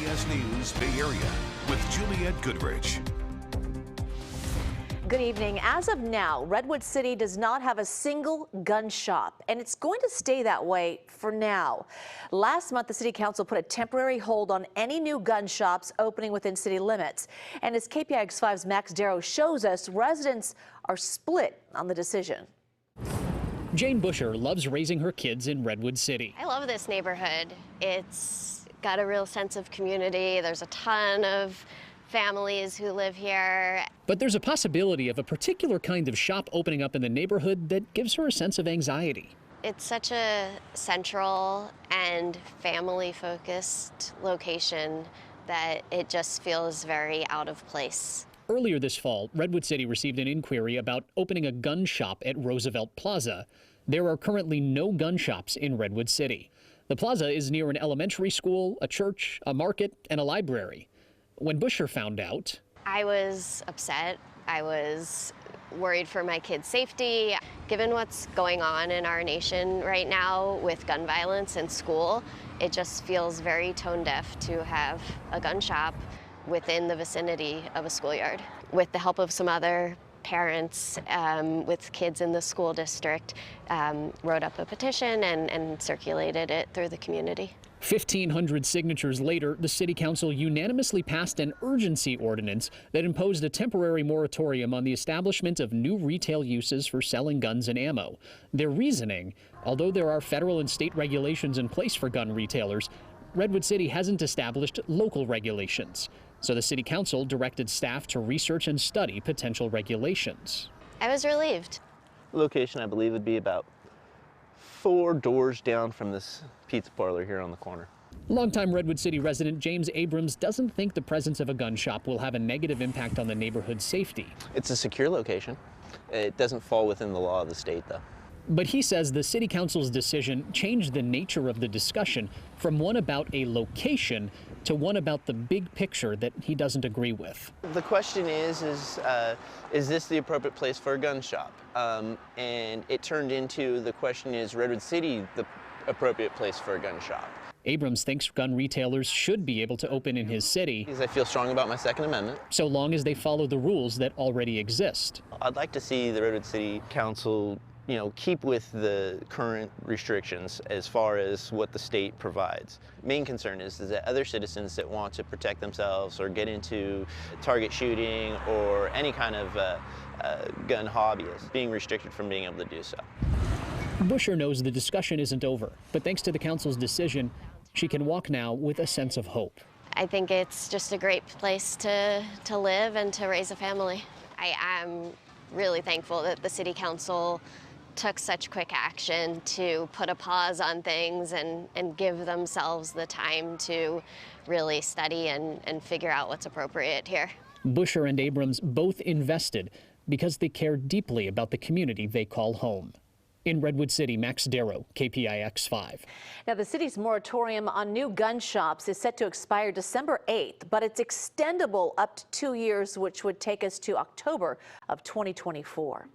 CBS News Bay Area with Juliette Goodrich. Good evening. As of now, Redwood City does not have a single gun shop, and it's going to stay that way for now. Last month, the City Council put a temporary hold on any new gun shops opening within city limits. And as KPIX 5's Max Darrow shows us, residents are split on the decision. Jane Busher loves raising her kids in Redwood City. I love this neighborhood. It's got a real sense of community. There's a ton of families who live here. But there's a possibility of a particular kind of shop opening up in the neighborhood that gives her a sense of anxiety. It's such a central and family-focused location that it just feels very out of place. Earlier this fall, Redwood City received an inquiry about opening a gun shop at Roosevelt Plaza. There are currently no gun shops in Redwood City. The plaza is near an elementary school, a church, a market, and a library. When Busher found out, I was upset. I was worried for my kids' safety. Given what's going on in our nation right now with gun violence in school, it just feels very tone deaf to have a gun shop within the vicinity of a schoolyard. With the help of some other parents with kids in the school district, wrote up a petition and circulated it through the community. 1,500 signatures later, the City Council unanimously passed an urgency ordinance that imposed a temporary moratorium on the establishment of new retail uses for selling guns and ammo. Their reasoning, although there are federal and state regulations in place for gun retailers, Redwood City hasn't established local regulations. So the City Council directed staff to research and study potential regulations. I was relieved. The location, I believe, would be about 4 doors down from this pizza parlor here on the corner. Longtime Redwood City resident James Abrams doesn't think the presence of a gun shop will have a negative impact on the neighborhood's safety. It's a secure location. It doesn't fall within the law of the state, though. But he says the City Council's decision changed the nature of the discussion from one about a location to one about the big picture that he doesn't agree with. The question is this the appropriate place for a gun shop? And it turned into the question, is Redwood City the appropriate place for a gun shop? Abrams thinks gun retailers should be able to open in his city, Because I feel strong about my Second Amendment. so long as they follow the rules that already exist. I'd like to see the Redwood City Council, keep with the current restrictions as far as what the state provides. Main concern is that other citizens that want to protect themselves or get into target shooting or any kind of gun hobby is being restricted from being able to do so. Busher knows the discussion isn't over, but thanks to the council's decision, she can walk now with a sense of hope. I think it's just a great place to live and to raise a family. I am really thankful that the City Council took such quick action to put a pause on things and give themselves the time to really study and figure out what's appropriate here. Busher and Abrams both invested because they care deeply about the community they call home. In Redwood City, Max Darrow, KPIX 5. Now, the city's moratorium on new gun shops is set to expire December 8th, but it's extendable up to 2 years, which would take us to October of 2024.